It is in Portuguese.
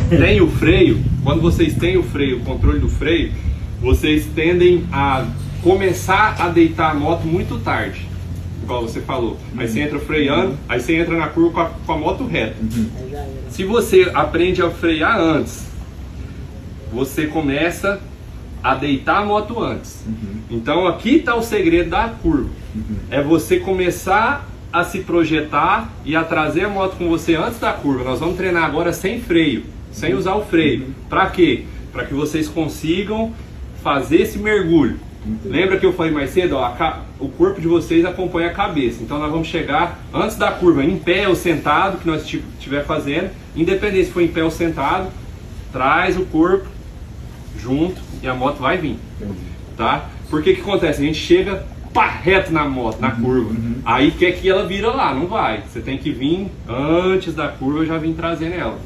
tem o freio, quando vocês têm o freio, o controle do freio, vocês tendem a começar a deitar a moto muito tarde, igual você falou. Aí você entra freando, aí você entra na curva com a moto reta. Se você aprende a frear antes, você começa a deitar a moto antes. Então aqui está o segredo da curva. É você começar a se projetar e a trazer a moto com você antes da curva. Nós vamos treinar agora sem freio, sem usar o freio. Para quê? Para que vocês consigam fazer esse mergulho. Lembra que eu falei mais cedo? Ó, o corpo de vocês acompanha a cabeça. Então nós vamos chegar antes da curva, em pé ou sentado, que nós estiver fazendo. Independente se for em pé ou sentado, traz o corpo junto e a moto vai vir. Tá? Porque que acontece? A gente chega reto na moto, na curva. Aí quer que ela vira lá, não vai. Você tem que vir antes da curva, eu já vim trazendo ela.